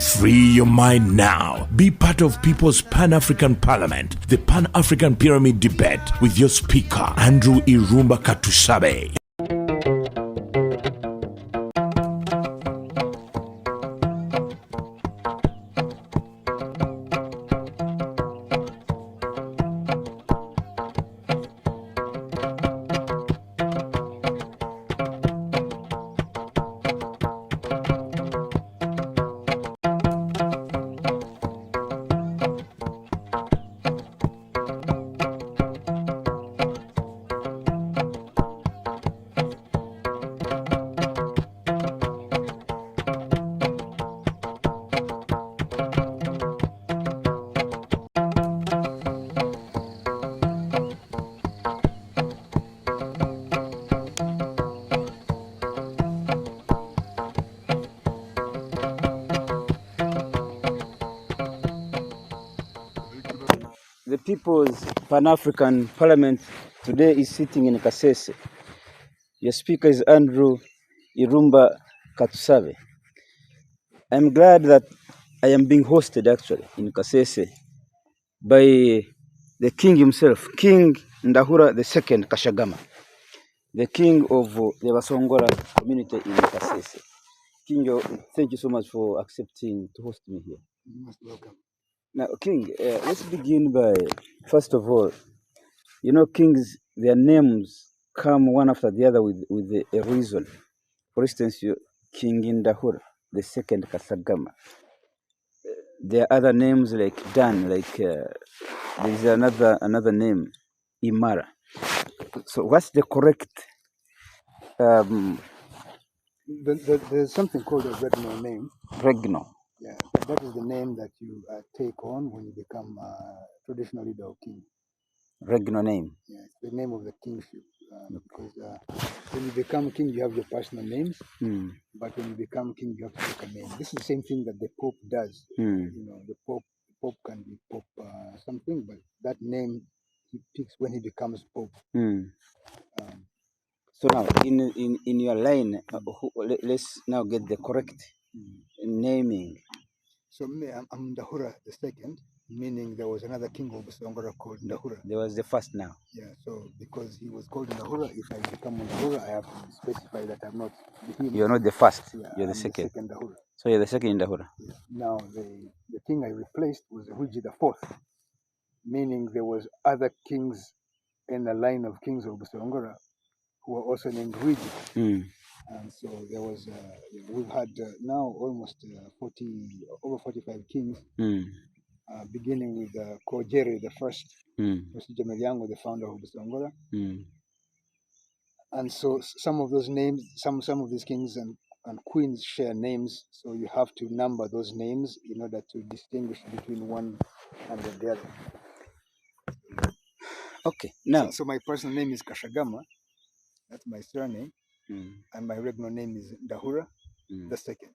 Free your mind now. Be part of People's Pan-African Parliament, the Pan-African Pyramid Debate with your speaker, Andrew Irumba Katusabe. The People's Pan-African Parliament today is sitting in Kasese. Your speaker is Andrew Irumba Katusabe. I'm glad that I am being hosted actually in Kasese by the king himself, King Ndahura II Kashagama, the king of the Busongora community in Kasese. King, thank you so much for accepting to host me here. You're most welcome. Now, King, let's begin by, first of all, you know, kings, their names come one after the other with a reason. For instance, King Ndahura, the second Kashagama. There are other names like Dan, like there is another name, Imara. So what's the correct? There's something called a regnal name. Regnal. Yeah, that is the name that you take on when you become traditional leader or king. Regnal name. Yeah, it's the name of the kingship. Because when you become king, you have your personal names. But when you become king, you have to take a name. This is the same thing that the Pope does. You know, the Pope can be Pope something, but that name he picks when he becomes Pope. So now, in your line, let's now get the correct naming. So I'm Ndahura II, meaning there was another king of Busongora called Ndahura. There was the first now. Yeah, so because he was called Ndahura, if I become Ndahura, I have to specify that I'm not him. You're not the first, yeah, you're the I'm second. The second Ndahura. So you're the second Ndahura. Yeah. Now, the king I replaced was Huji IV, meaning there was other kings in the line of kings of Busongora who were also named Huji. And so there was, we've had now almost over 45 kings, beginning with Kojere the first, Jameliango, the founder of Busongora. And so some of those names, some of these kings and queens share names, so you have to number those names in order to distinguish between one and the other. Okay, now. So my personal name is Kashagama, that's my surname. And my regnal name is Ndahura the second.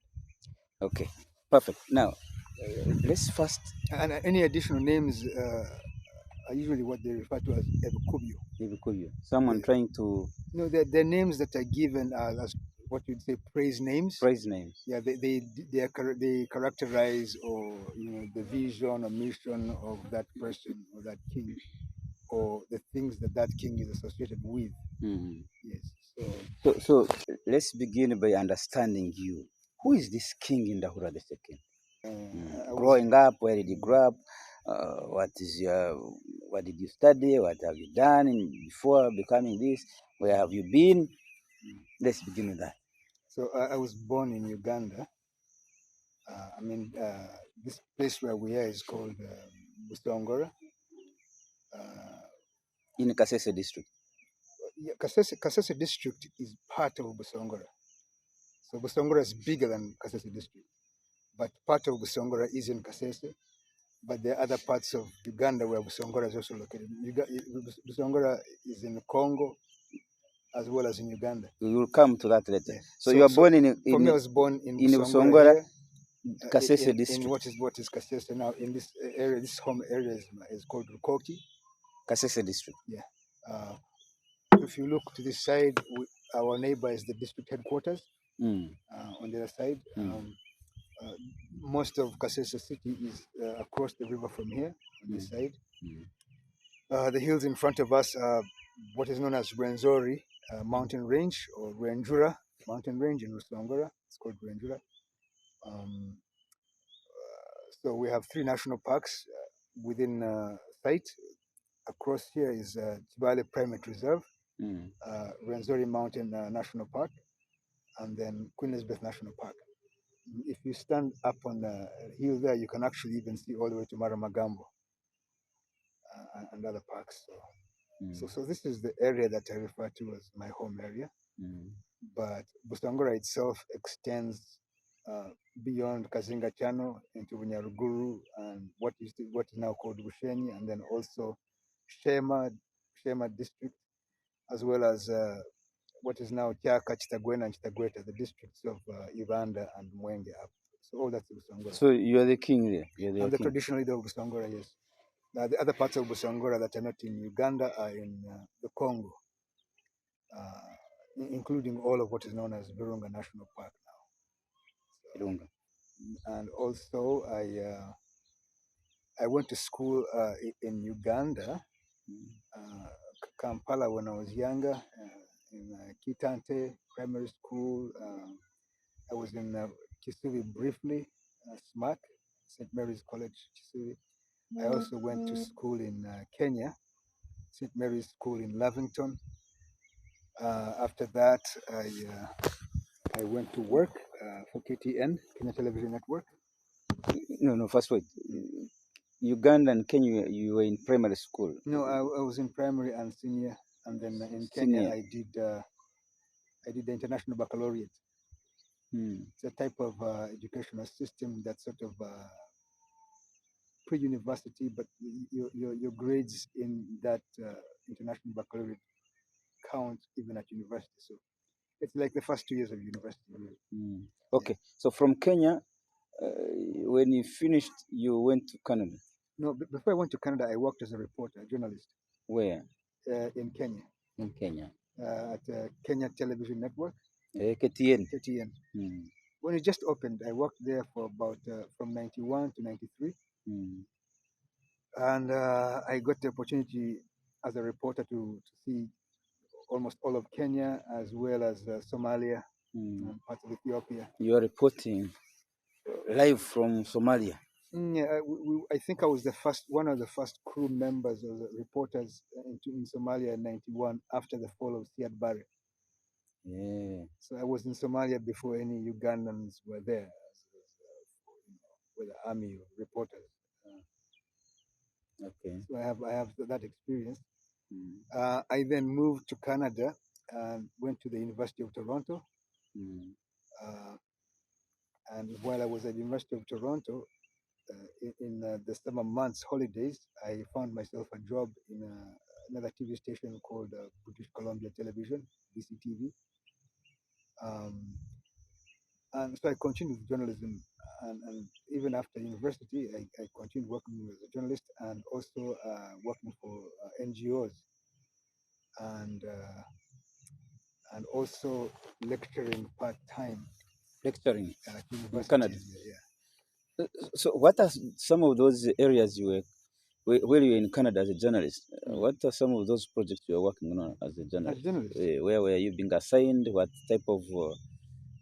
Okay, perfect. Now, let's first. And any additional names are usually what they refer to as Ebukubyo. Someone trying to. No, they're names that are given as what you'd say praise names. Praise names. Yeah, they characterize or the vision or mission of that person or that king, or the things that king is associated with. Yes. So let's begin by understanding you. Who is this King Ndahura II? Growing up, where did you grow up? What did you study? What have you done before becoming this? Where have you been? Let's begin with that. So I was born in Uganda. This place where we are is called Busongora. In Kasese district. Yeah, Kasese district is part of Busongora. So Busongora is bigger than Kasese district. But part of Busongora is in Kasese. But there are other parts of Uganda where Busongora is also located. Busongora is in Congo as well as in Uganda. We will come to that later. Yes. So you were born in for me, I was born in Busongora, Kasese district. In what is Kasese now? In this area, this home area is called Rukoki. Kasese district. Yeah. If you look to this side, our neighbor is the district headquarters. On the other side, most of Kasese city is across the river from here on this side. The hills in front of us are what is known as Rwenzori mountain range, or Rwenzura mountain range in Busongora. It's called Rwenzura. So we have 3 national parks within sight. Across here is Chwezi Primate Reserve, Rwenzori Mountain National Park, and then Queen Elizabeth National Park. If you stand up on the hill there, you can actually even see all the way to Maramagambo and other parks. So this is the area that I refer to as my home area. But Busongora itself extends beyond Kazinga Channel into Bunyaruguru and what is now called Bushenyi, and then also Shema district, as well as what is now Chaka, Chitagwena, and Chitagweta, the districts of Uganda and Mwenge up. So all that's Busongora. So you are the king there? I'm the traditional leader of Busongora, yes. The other parts of Busongora that are not in Uganda are in the Congo, including all of what is known as Virunga National Park now. Virunga. And also, I went to school in Uganda, Kampala, when I was younger, in Kitante Primary School. I was in Kisubi briefly, SMAC, St. Mary's College, Kisubi. I also went to school in Kenya, St. Mary's School in Lavington. After that, I went to work for KTN, Kenya Television Network. No, first wait. Uganda and Kenya, you were in primary school? No, I was in primary and senior, and then in Kenya I did the International Baccalaureate. It's a type of educational system that's sort of pre-university, but your grades in that International Baccalaureate count even at university. So it's like the first 2 years of university. Okay, so from Kenya, when you finished, you went to Canada? No, before I went to Canada, I worked as a reporter, a journalist. Where? In Kenya. In Kenya. At Kenya Television Network. KTN. KTN. When it just opened, I worked there for about from 91 to 93. And I got the opportunity as a reporter to see almost all of Kenya, as well as Somalia and parts of Ethiopia. You are reporting live from Somalia? Yeah, I think I was one of the first crew members of the reporters in Somalia in 91 after the fall of Siad Barre. Yeah. So I was in Somalia before any Ugandans were there, with the army reporters. Okay. So I have that experience. I then moved to Canada and went to the University of Toronto. And while I was at the University of Toronto, in the summer months, holidays, I found myself a job in another TV station called British Columbia Television, BCTV. And so I continued with journalism, and even after university, I continued working as a journalist and also working for NGOs, and also lecturing part-time. Lecturing At in Canada? Yeah. So what are some of those areas you were, where you were in Canada as a journalist? What are some of those projects you were working on as a journalist? Where were you being assigned? What type of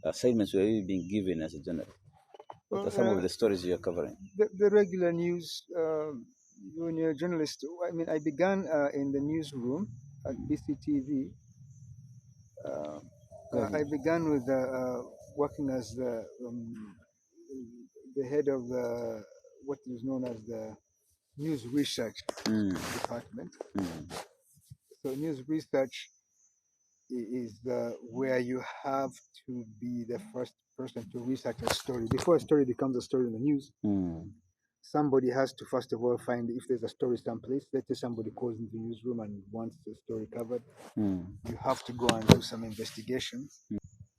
assignments were you being given as a journalist? What are some of the stories you are covering? The regular news. When you're a journalist, I mean, I began in the newsroom at BCTV. I began with working as the head of what is known as the news research department. So news research is where you have to be the first person to research a story. Before a story becomes a story in the news, somebody has to first of all find if there's a story someplace. Let's say somebody calls into the newsroom and wants the story covered. You have to go and do some investigation.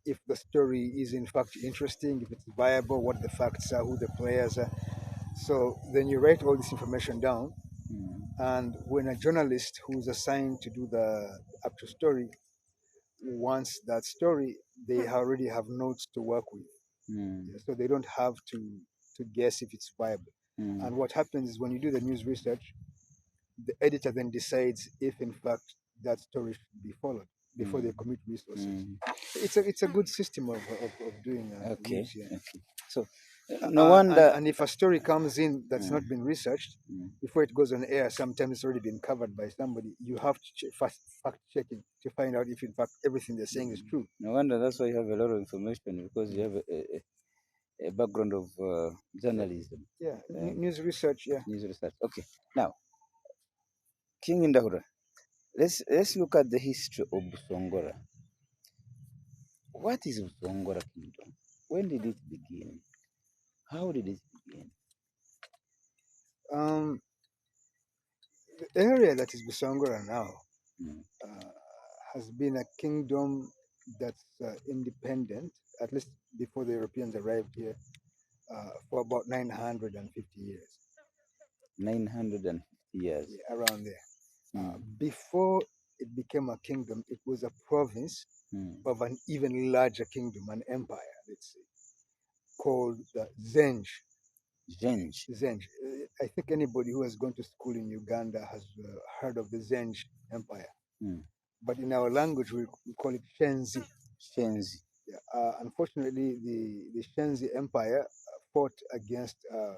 If the story is in fact interesting, if it's viable, what the facts are, who the players are. So then you write all this information down. And when a journalist who's assigned to do the actual story wants that story, they already have notes to work with. So they don't have to to guess if it's viable. And what happens is when you do the news research, the editor then decides if in fact that story should be followed before they commit resources. It's a good system of doing news. Yeah. Okay. So no wonder. And if a story comes in that's not been researched before it goes on air, sometimes it's already been covered by somebody. You have to fact checking to find out if in fact everything they're saying is true. No wonder that's why you have a lot of information, because you have a background of journalism. Yeah, news research. Yeah, news research. Okay. Now, King Ndahura, let's look at the history of Busongora. What is Busongora Kingdom? When did it begin? How did it begin? The area that is Busongora now has been a kingdom that's independent, at least before the Europeans arrived here, for about 950 years. 950 years. Yeah, around there. Before it became a kingdom, it was a province of an even larger kingdom, an empire, let's say, called the Zenj. Zenj. Zenj. I think anybody who has gone to school in Uganda has heard of the Zenj Empire. But in our language, we call it Shenzi. Shenzi. Yeah. Unfortunately, the Shenzi Empire fought against the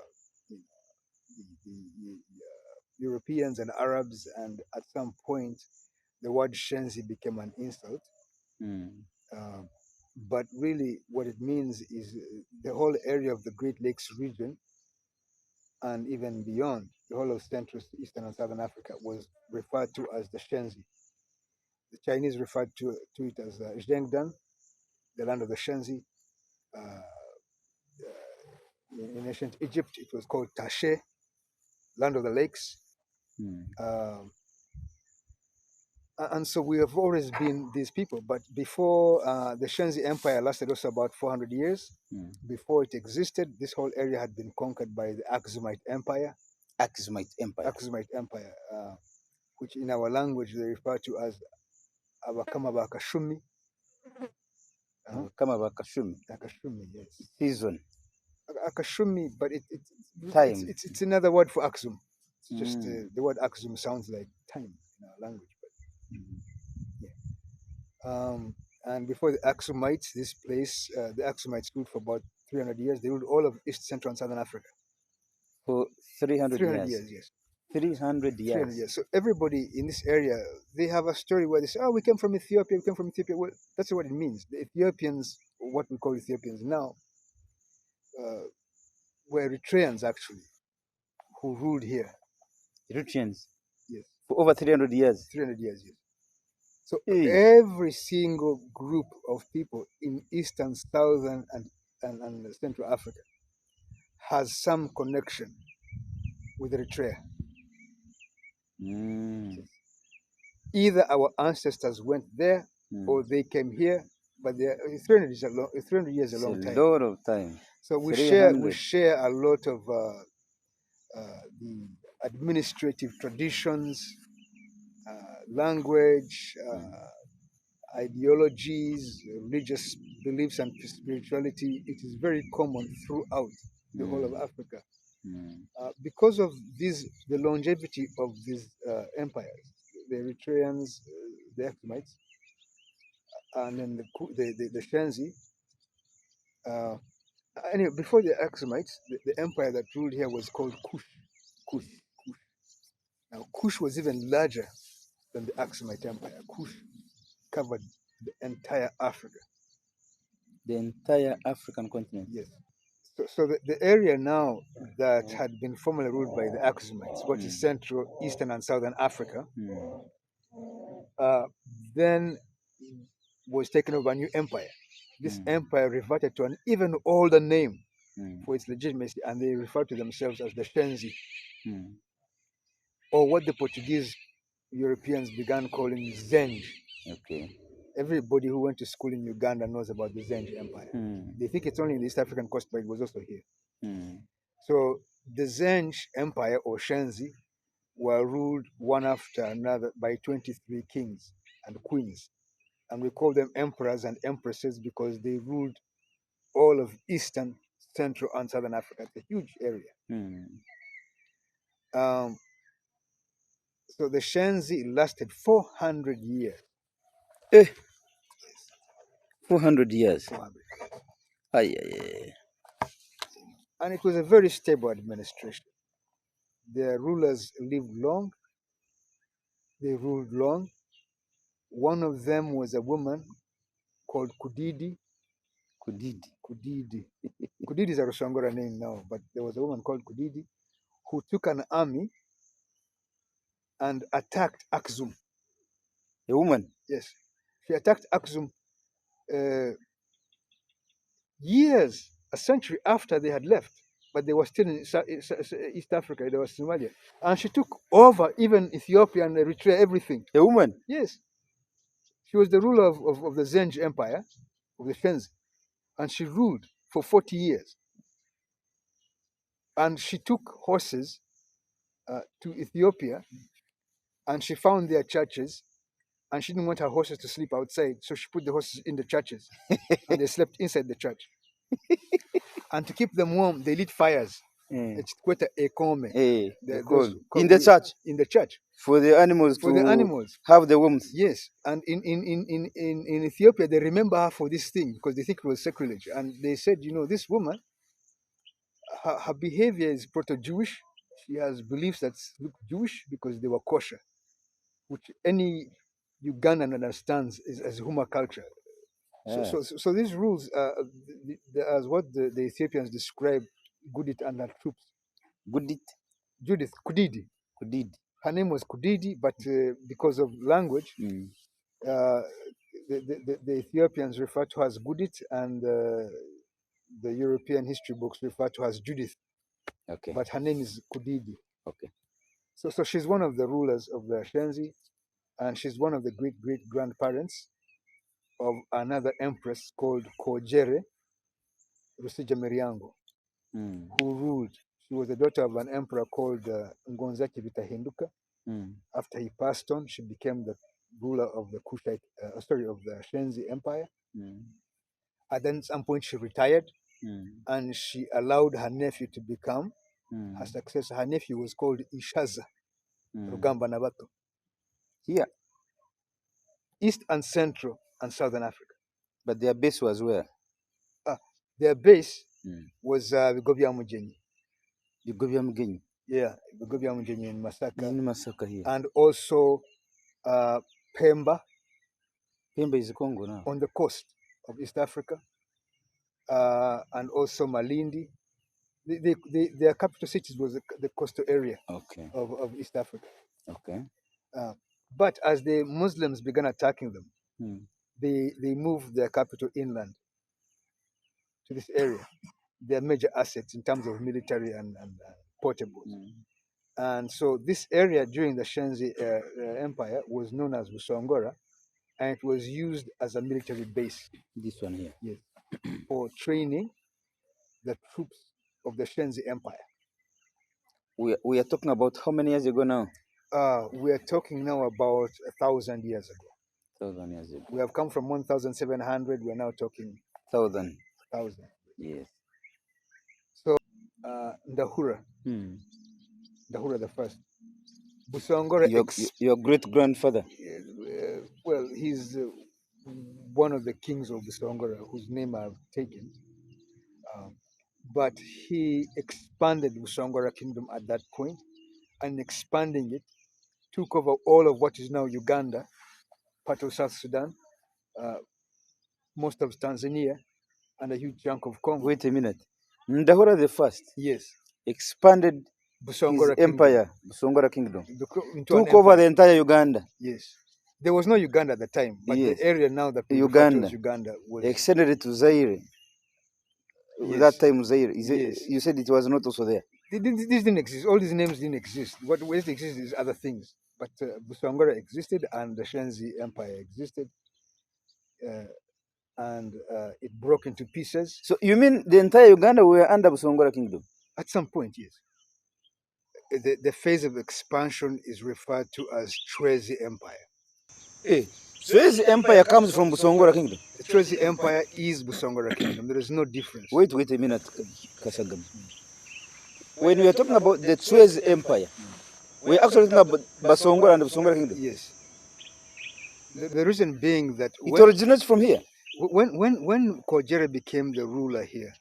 Europeans and Arabs, and at some point, the word Shenzi became an insult. But really, what it means is the whole area of the Great Lakes region, and even beyond, the whole of Central, Eastern, and Southern Africa was referred to as the Shenzi. The Chinese referred to it as Zhengdan, the land of the Shenzi. In ancient Egypt, it was called Tashe, land of the lakes. And so we have always been these people. But before the Shenzi Empire lasted also about 400 years. Before it existed, this whole area had been conquered by the Aksumite Empire. Aksumite Empire. Aksumite Empire, which in our language they refer to as Abakama Bakashumi. Abakama Bakashumi. Akashumi, yes. Season. Akashumi, but it's another word for Aksum. It's just the word Aksum sounds like time in our language. And before the Aksumites, this place, the Aksumites ruled for about 300 years. They ruled all of East, Central, and Southern Africa. For 300 years? Yes. 300 years. 300 years. So everybody in this area, they have a story where they say, oh, we came from Ethiopia, Well, that's what it means. The Ethiopians, what we call Ethiopians now, were Eritreans, actually, who ruled here. Eritreans? Yes. For over 300 years? 300 years, yes. So every single group of people in Eastern, Southern, and Central Africa has some connection with Eritrea. Either our ancestors went there or they came here, but 300 years is a long time. A lot of time. So we share a lot of the administrative traditions, language, ideologies, religious beliefs, and spirituality. It is very common throughout the whole of Africa. Because of the longevity of these empires, the Eritreans, the Aksumite, and then the Shenzi. Anyway, before the Aksumites, the empire that ruled here was called Kush. Now, Kush was even larger than the Aksumite Empire. Kush covered the entire Africa. The entire African continent? Yes. So the area now that had been formerly ruled by the Aksumites, what is Central, Eastern, and Southern Africa, then was taken over by a new empire. This empire reverted to an even older name for its legitimacy, and they refer to themselves as the Shenzi, or what the Portuguese Europeans began calling Zenj. Okay. Everybody who went to school in Uganda knows about the Zenj Empire. They think it's only in the East African coast, but it was also here. So the Zenj Empire, or Shenzi, were ruled one after another by 23 kings and queens. And we call them emperors and empresses because they ruled all of Eastern, Central and Southern Africa. It's a huge area. So the Shenzi lasted 400 years. 400 years. 400. Aye. And it was a very stable administration. Their rulers lived long. They ruled long. One of them was a woman called Kudidi. Kudidi is a Busongora name now, but there was a woman called Kudidi who took an army and attacked Aksum. A woman? Yes. She attacked Aksum years, a century after they had left, but they were still in East Africa, they were Somalia. And she took over even Ethiopia and Eritrea, everything. A woman? Yes. She was the ruler of the Zenj Empire, of the Cwezi, and she ruled for 40 years. And she took horses to Ethiopia, and she found their churches, and she didn't want her horses to sleep outside, so she put the horses in the churches, and they slept inside the church. And to keep them warm, they lit fires. It's quite a common. In the church? In the church. For the animals have the warmth. Yes. And in Ethiopia, they remember her for this thing because they think it was sacrilege. And they said, this woman, her behavior is proto-Jewish. She has beliefs that look Jewish because they were kosher, which any Ugandan understands as Huma culture. So these rules, as what the Ethiopians describe Gudit and her troops. Judith, Kudidi. Her name was Kudidi, but because of language, the Ethiopians refer to her as Gudit, and the European history books refer to her as Judith. Okay. But her name is Kudidi. Okay. So she's one of the rulers of the Shenzi, and she's one of the great-great-grandparents of another empress called Kojere Rusija Meriango, who ruled. She was the daughter of an emperor called Ngonzaki Vitahinduka. After he passed on, she became the ruler of the Kushite, of the Shenzi Empire. And then at some point she retired, and she allowed her nephew to become her successor. Her nephew was called Ishaza Rugamba Nabato. Here, East and Central and Southern Africa. But their base was where? Their base was Bigobya Mugenyi. Bigobya Mugenyi? Yeah, Bigobya Mugenyi in Masaka. In Masaka here. And also Pemba. Pemba is Congo now. On the coast of East Africa. And also Malindi. Their capital cities was the coastal area of East Africa. Okay. But as the Muslims began attacking them, they moved their capital inland to this area. Their major assets in terms of military and portables. And so this area during the Shenzi Empire was known as Busongora, and it was used as a military base. This one here? Yes. For training the troops of the Shenzi Empire. We are talking about how many years ago now? We are talking now about 1,000 years ago. 1,000 years ago. We have come from 1,700. We are now talking 1,000. Yes. So Ndahura. Ndahura the first. Busongora. Your great grandfather. Well, he's one of the kings of Busongora, whose name I've taken. But he expanded the Busongora kingdom at that point, and expanding it, took over all of what is now Uganda, part of South Sudan, most of Tanzania, and a huge chunk of Congo. Wait a minute. Ndahura the first? Yes. Expanded Busongora his empire, Busongora kingdom. Took over the entire Uganda. Yes. There was no Uganda at the time, but the area now that Uganda was... extended it to Zaire. Yes. That time Zaire. You said it was not also there. This didn't exist. All these names didn't exist. What existed is other things. But Busongora existed, and the Shenzi Empire existed. And it broke into pieces. So you mean the entire Uganda were under Busongora kingdom? At some point, yes. The phase of expansion is referred to as Chwezi Empire. Cwezi Empire comes from Busongora Kingdom. The Cwezi Empire is Busongora Kingdom. There is no difference. Wait a minute, Kashagama. When we are talking about the Cwezi Empire, we're actually talking about Busongora and the Busongora Kingdom. Yes. The reason being that it originates from here. When Kojere became the ruler here,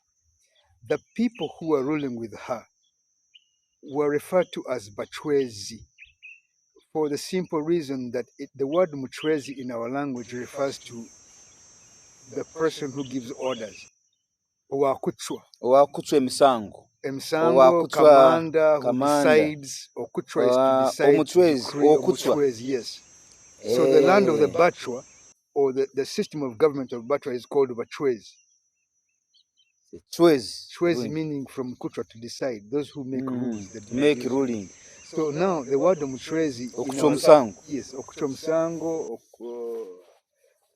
the people who were ruling with her were referred to as Bachwezi, for the simple reason that the word Mchwezi in our language refers to the person who gives orders. Owakuchwa. Owakuchwa emisango. Emsango, commander who decides. Okuchwa is to decide. Omuchwezi, yes. So the land of the Bachwa, or the system of government of Bachwa, is called Bachwezi. Chwezi meaning from Kuchwa, to decide. Those who make rules. Make ruling. So now the word Mchwezi. Okuchwa msango. Yes, okuchwa msango,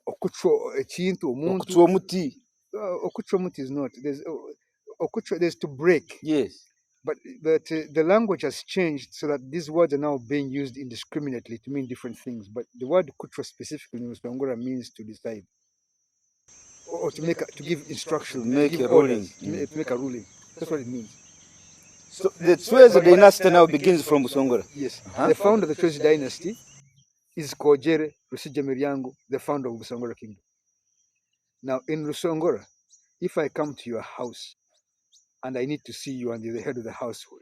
okuchwa echintu, omuntu. Okuchwa muti. Okuchwa muti is not. There's to break. Yes. But the language has changed so that these words are now being used indiscriminately to mean different things. But the word kuchwa specifically in Busongora means to decide, or to give instructions, to make a ruling. To make a ruling. That's what it means. So the Cwezi dynasty now begins from Busongora. Yes. The founder of the Cwezi dynasty is Kojere Rusija, the founder of Busongora Kingdom. Now in Busongora, if I come to your house and I need to see you and you're the head of the household,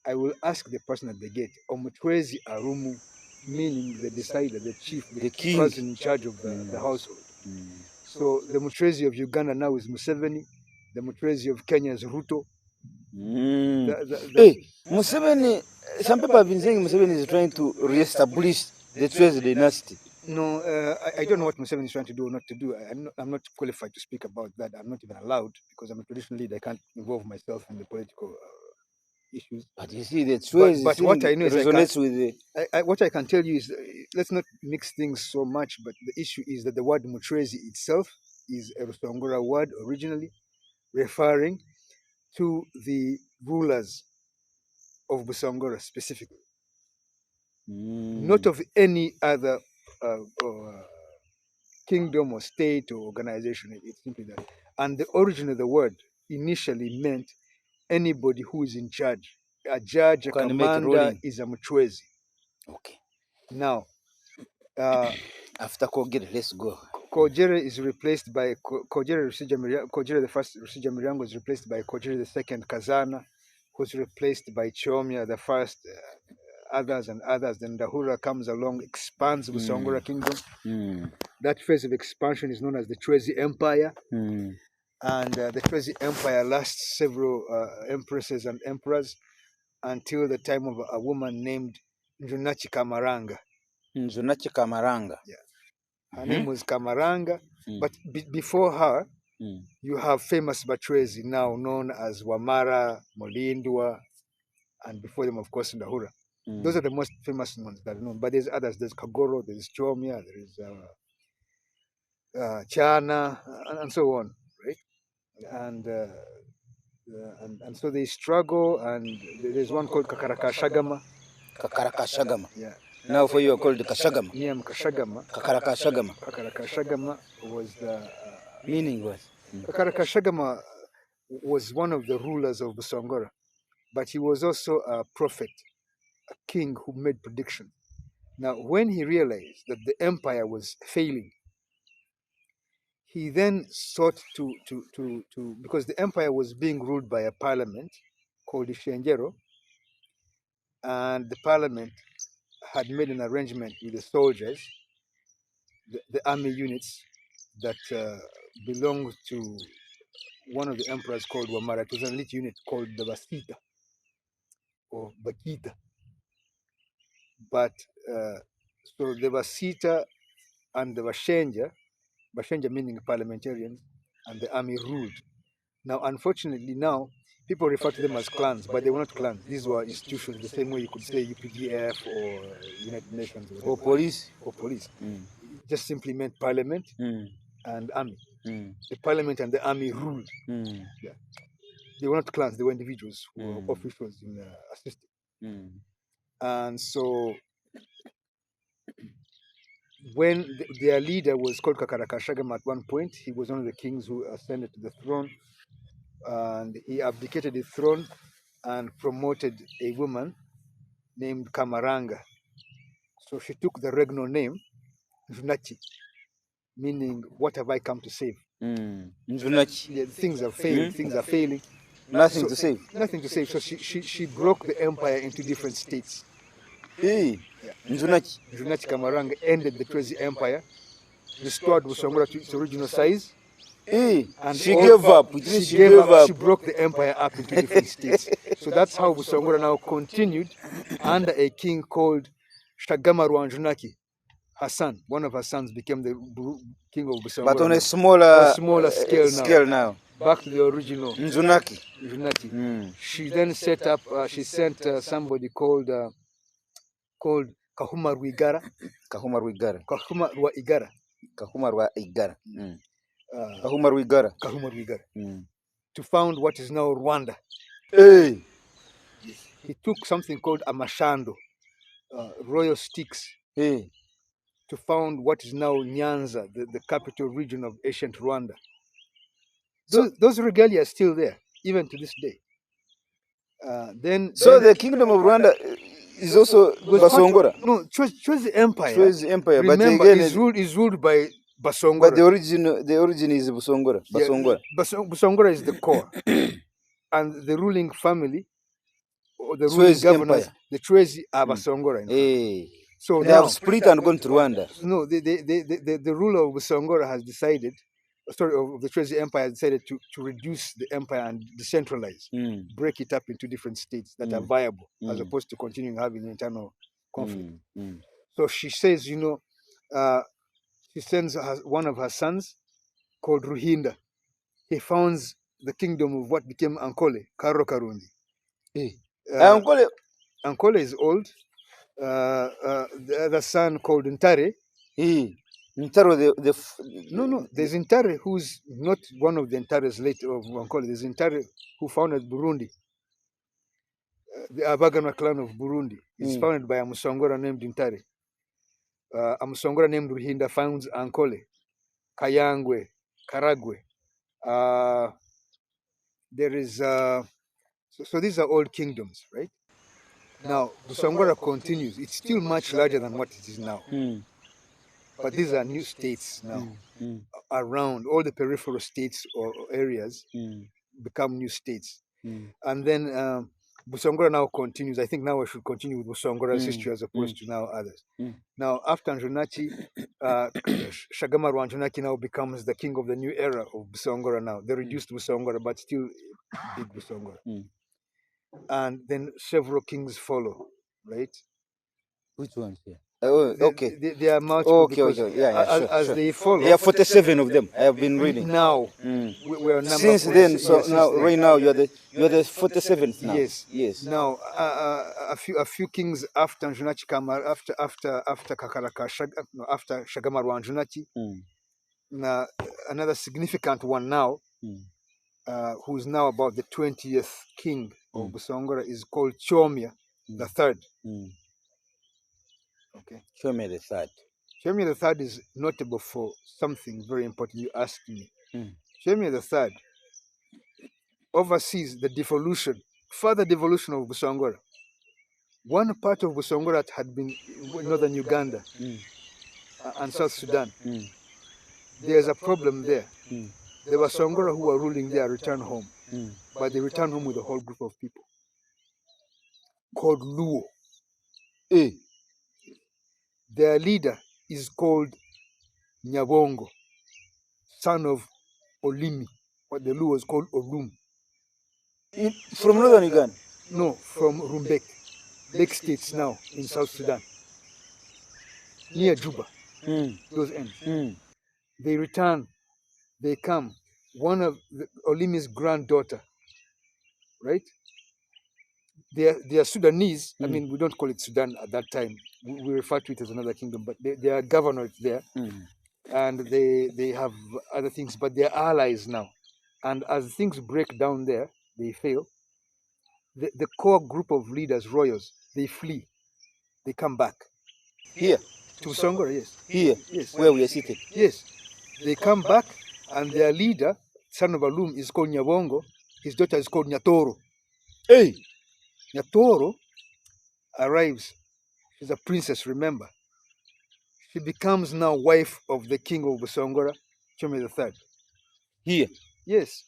I will ask the person at the gate, Omutwezi Arumu, meaning the decider, the chief, the person in charge of the household. So the Mutwezi of Uganda now is Museveni, the Mutwezi of Kenya is Ruto. Hey, Museveni, some people have been saying Museveni is trying to re-establish the Cwezi dynasty. No, I don't know what Museveni is trying to do or not to do. I'm not qualified to speak about that. I'm not even allowed, because I'm a traditional leader. I can't involve myself in the political issues. But you see, the Cwezi but what I know is resonates with the... what I can tell you is, let's not mix things so much, but the issue is that the word Mchwezi itself is a Rusongora word originally, referring to the rulers of Busongora specifically. Not of any other kingdom or state or organization. It's simply that. And the origin of the word initially meant anybody who is in charge. A judge, a commander is a Mchwezi. Okay. Now, after Kogere, let's go. Kojere is replaced by Kojere the first Rusija Miryango was replaced by Kojere the second Kazana, who's replaced by Chomya the first, others and others. Then Ndahura comes along, expands the Busongora kingdom. That phase of expansion is known as the Chwezi Empire. And the Chwezi Empire lasts several empresses and emperors until the time of a woman named Njunachi Kamaranga. Njunachi Kamaranga. Yeah. Her name was Kamaranga, but before her, you have famous Bachwezi now known as Wamara, Molindwa, and before them, of course, Ndahura. Those are the most famous ones that are known. But there's others. There's Kagoro, there's Chomya, there is Chana, and so on, right? And so they struggle, and there's one called Kashagama. Kashagama. Yeah. Now for you are called Kashagama. Yeah, Kashagama. Kashagama. Kashagama was the meaning was. Kashagama was one of the rulers of Busongora, but he was also a prophet, a king who made prediction. Now, when he realized that the empire was failing, he then sought to because the empire was being ruled by a parliament called Ishenjero, and the parliament had made an arrangement with the soldiers, the army units that belonged to one of the emperors called Wamara. It was an elite unit called the Basita or Bakita. But so the Basita and the Bashenja meaning parliamentarians, and the army ruled. Now, unfortunately, now people refer to them as clans, but they were not clans. These were institutions, the same way you could say UPDF or United Nations or police. Just simply meant parliament and army. The parliament and the army ruled. Yeah. They were not clans, they were individuals who were officials in a system. And so when their leader was called Kashagama at one point, he was one of the kings who ascended to the throne, and he abdicated the throne and promoted a woman named Kamaranga. So she took the regnal name Njunachi, meaning what have I come to save? Njunachi. Yeah, things are failing. Things are failing. Nothing to save. Nothing to save. So she broke the empire into different states. Hey, Yeah. Njunachi. Njunachi Kamaranga ended the Cwezi Empire, restored Busongora to its original size. Hey, And she gave up. She gave up. She broke the empire up into different states. So that's how Busongora now continued under a king called Shagama Rwanjunaki. Her son, one of her sons, became the king of Busongora. But on a smaller scale now. Back to the original. Nzunaki. She then set up. She sent somebody called Kahuma Rwigara. Kahuma Rwigara. Kahuma Rwigara. Kahuma Rwigara. Kahuma Rwigara. Kahuma Rwigara. To found what is now Rwanda. Hey. He took something called amashando, royal sticks. Hey. To found what is now Nyanza, the capital region of ancient Rwanda. Those regalia are still there, even to this day. Then the kingdom of Rwanda is also Busongora. No, Chwezi Empire. Chwezi Empire, remember, but again is ruled by Busongora. But the origin is Busongora. Busongora. Yeah, Busongora is the core, and the ruling family, or the ruling Chwezi governors, Empire. the Chwezi are Busongora. Hey. So they have split and gone to Rwanda. No, the ruler of Busongora has decided, of the Chwezi Empire has decided to reduce the empire and decentralize, break it up into different states that are viable, as opposed to continuing having internal conflict. So she says, she sends one of her sons called Ruhinda. He founds the kingdom of what became Ankole, Karo Karundi. Ankole is old. The other son called Ntare. Ntaro, No, there's Ntare who's not one of the Ntares later of Ankole. There's Ntare who founded Burundi. The Abagana clan of Burundi is founded by a Musongora named Ntare. A Musongora named Ruhinda founds Ankole, Kayangwe, Karagwe. There is so these are old kingdoms, right? Now Busongora continues. It's still much larger than what it is now. But these are new states now. Around all the peripheral states or areas become new states. And then Busongora now continues. I think now I should continue with Busongora's history as opposed to now others. Now, after Njunachi, Shagama Rwanjunaki now becomes the king of the new era of Busongora now. They reduced Busongora, but still big Busongora. And then several kings follow, right? Which ones here? Oh, okay. They are multiple. Okay. Yeah, as sure. they follow. There are 47 of them. I have been reading. Now, we're since then, so now, right now, you're the 47th now. Yes. Now, a few kings after Njunachi after Shagama Rwanjunaki. Now, another significant one now, who's now about the 20th king of Busongora, is called Chomia the Third. Okay. Chomia the Third. Chomia the Third is notable for something very important. You asked me. Chomia the Third oversees the further devolution of Busongora. One part of Busongora had been northern Uganda and South Sudan. There's a problem there. The Busongora who are ruling there return home, but they return home with a whole group of people called Luo. Their leader is called Nyabongo, son of Olimi, what the Luos called Olum. From northern Uganda? No, from Rumbek, Lake States now in South Sudan, near Juba, those ends. They return, they come. One of Olimi's granddaughter, right? They are Sudanese. I mean, we don't call it Sudan at that time. We refer to it as another kingdom, but they are governored there. And they have other things, but they're allies now. And as things break down there, they fail. The core group of leaders, royals, they flee. They come back. Here? To Busongora, yes. Here? Yes. Where we are seated? Yes. They come back, and their leader, son of Alum, is called Nyabongo. His daughter is called Nyatoro. Hey! Nyatoro arrives. She's a princess, remember. She becomes now wife of the king of Busongora, Chwezi III. Here? Yes.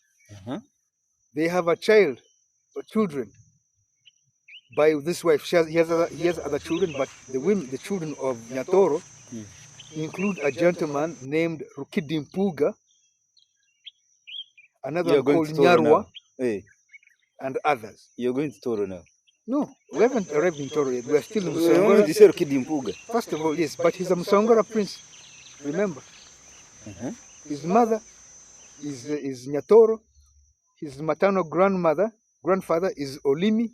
They have a child, or children, by this wife. He has other children, but the children of Nyatoro include a gentleman named Rukidimpuga, another one called Nyarwa, and others. You're going to Toro now? No, we haven't arrived in Toro yet. We are still in Busongora. First of all, yes, but he's a Busongora prince. Remember, his mother is Nyatoro. His maternal grandfather is Olimi.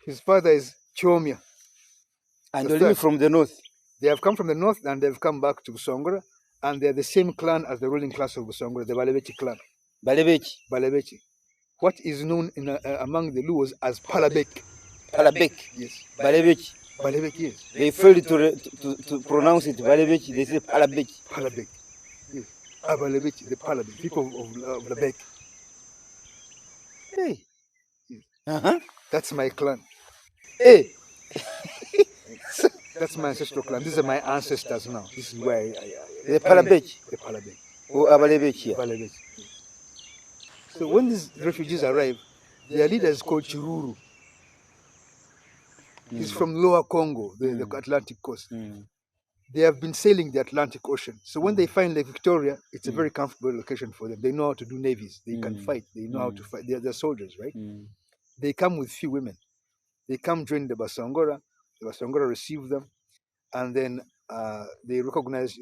His father is Chomia. And Olimi from the north. They have come from the north and they've come back to Busongora, and they're the same clan as the ruling class of Busongora, the Balebechi clan. Balebechi. What is known among the Luos as Palabek. Palabek? Yes. Balebechi? Balebek, yes. They failed to pronounce it Balebechi, they say Palabek. Palabek. Yes. Balebechi, the Palabek, people of Labek. Hey. Yes. That's my clan. Hey. That's my ancestral clan. These are my ancestors now. This is where the Palabek. The Palabek. Or Abalebechi. Balebek. So when these refugees arrive, their leader is called Chiruru. He's from Lower Congo, the Atlantic coast. They have been sailing the Atlantic Ocean. So when they find Lake Victoria, it's a very comfortable location for them. They know how to do navies. They can fight. They know how to fight. They're soldiers, right? They come with few women. They come join the Busongora. The Busongora receive them. And then they recognize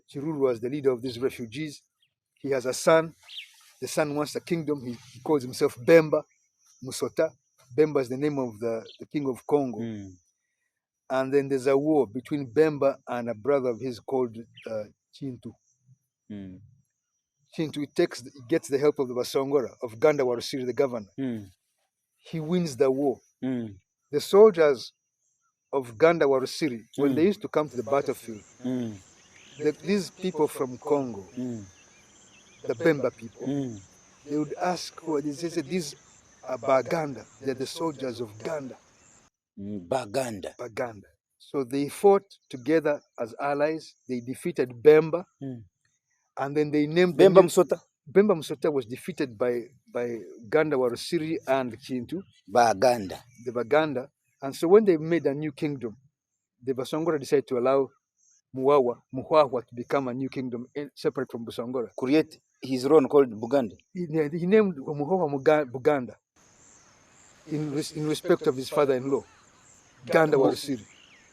Chiruru as the leader of these refugees. He has a son. The son wants a kingdom. He calls himself Bemba Musota. Bemba is the name of the king of Congo. And then there's a war between Bemba and a brother of his called Chintu. Chintu gets the help of the Busongora, of Ganda Warusiri, the governor. He wins the war. The soldiers of Ganda Warusiri, when they used to come to the battlefield, these people from Congo, the Bemba people, they would ask, they said, these are Baganda. They're the soldiers of Ganda. Baganda. So they fought together as allies. They defeated Bemba, and then they named Bemba Musota. Bemba Musota was defeated by Ganda Warusiri and Chintu. Baganda. The Baganda. And so when they made a new kingdom, the Busongora decided to allow Muhwahwa to become a new kingdom separate from Busongora. Create his own called Buganda. He named Muhwahwa Buganda in respect of his father-in-law, Ganda Warusiri.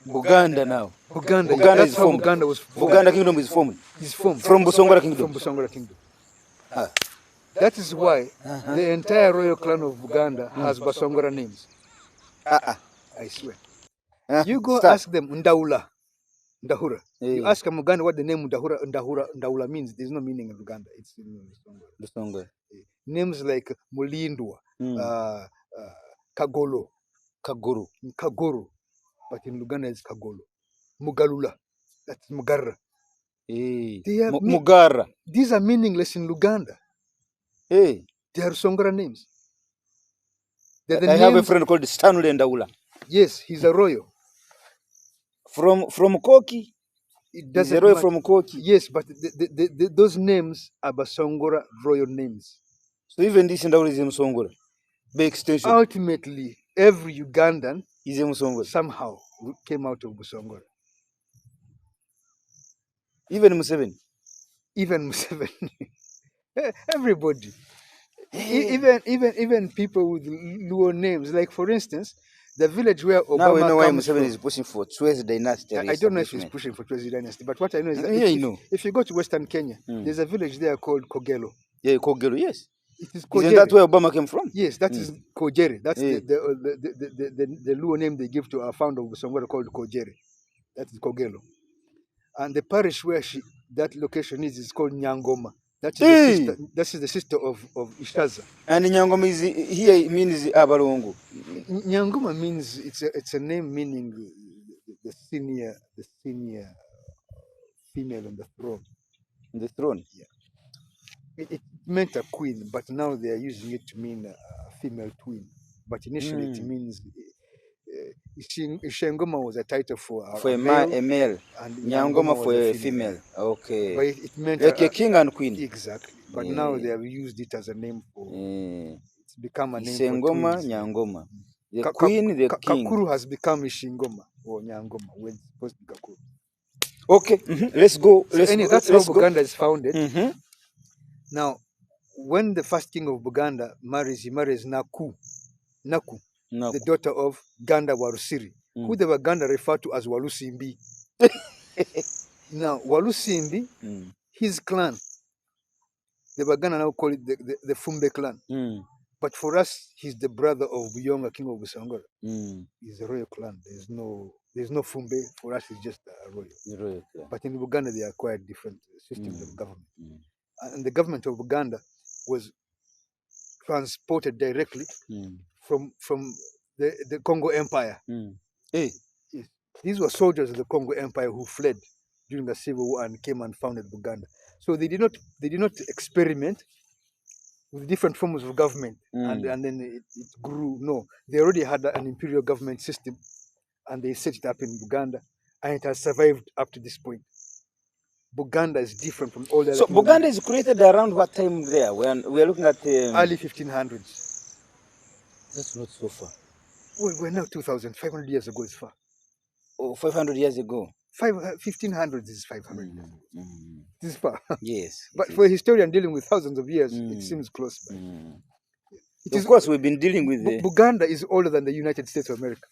Buganda now. Buganda is formed. Buganda was formed. Buganda kingdom is formed. Is formed from Busongora kingdom. From Busongora kingdom. That is why the entire royal clan of Buganda has Busongora names. I swear. You go ask them Ndahura. You ask a Muganda what the name Ndahura means. There's no meaning in Uganda. It's in Busongora. Names like Mulindwa, Kagolo. But in Luganda it's Kagolo. Mugalula. That's Mugarra. Mugarra. These are meaningless in Luganda. They are Songora names. I have a friend called Stanley Ndahura. Yes, he's a royal. From Koki? He's a royal from Koki. Yes, but those names are Busongora royal names. So even this Ndahura is a Busongora. By extension. Ultimately, every Ugandan is a Busongora. Somehow came out of Busongora. Even Museveni. Everybody. Even people with Luo names. Like for instance, the village where Obama now we know why comes Museveni from, is pushing for Cwezi dynasty. I don't know if he's pushing for Cwezi dynasty, but what I know is that if you go to Western Kenya, there's a village there called Kogelo. Yeah, Kogelo, yes. It is Kogere. Isn't that where Obama came from? Yes, that is Kogere. That's the Luo name they give to our founder of somewhere called Kogere. That is Kogelo. And the parish where that location is called Nyangoma. That is the sister of Ishaza. And Nyangoma here means Abalongo. Nyangoma means it's a name meaning the senior female on the throne. On the throne. Yeah. It meant a queen, but now they are using it to mean a female twin. But initially it means Ishengoma was a title for a male, and Nyangoma for was a female. Okay. But it meant like a king and queen. Exactly. But now they have used it as a name for. It's become a name Ishengoma, for twins. Nyangoma. The queen, the king. Kakuru has become Ishingoma or Nyangoma when it's supposed to be Kakuru. Okay, let's go. That's how Buganda is founded. Now, when the first king of Buganda marries, he marries Naku, the daughter of Ganda Warusiri, who the Baganda refer to as Walusimbi. Now, Walusimbi, his clan, the Baganda now call it the Fumbe clan. But for us, he's the brother of Buyonga, king of Busongora. He's a royal clan. There's no Fumbe. For us, it's just a royal. But in Buganda, they are quite different systems of government. And the government of Buganda was transported directly from the Congo Empire. Yes. These were soldiers of the Congo Empire who fled during the civil war and came and founded Buganda. So they did not experiment with different forms of government and then it grew. No, they already had an imperial government system and they set it up in Buganda and it has survived up to this point. Buganda is different from all the other. So Buganda is created around what time there? When we are looking at early 1500s. That's not so far. We're now 2,500 years ago. It's far. Oh, 500 years ago. 1500s is 500 years. This is far. Yes. But for a historian dealing with thousands of years, it seems close by. Of course, we've been dealing with Buganda is older than the United States of America.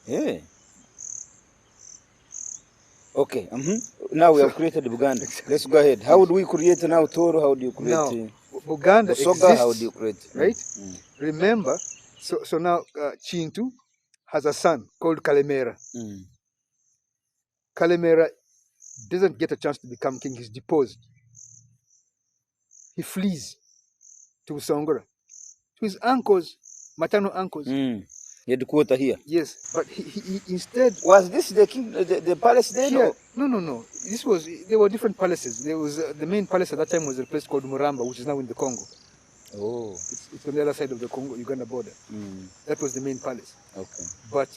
Yeah. Okay. Now we have created Buganda. Let's go ahead. How would we create now Toro? How do you create? Now, Buganda exists. How do you create? Right? Remember, so now Chintu has a son called Kalemera. Kalemera doesn't get a chance to become king. He's deposed. He flees to Busongora, to his uncles, maternal uncles. Headquarter here. Yes, but he instead. Was this the king, the palace there? Here? No. There were different palaces. There was the main palace at that time was a place called Muramba, which is now in the Congo. Oh. It's on the other side of the Congo-Uganda border. That was the main palace. Okay. But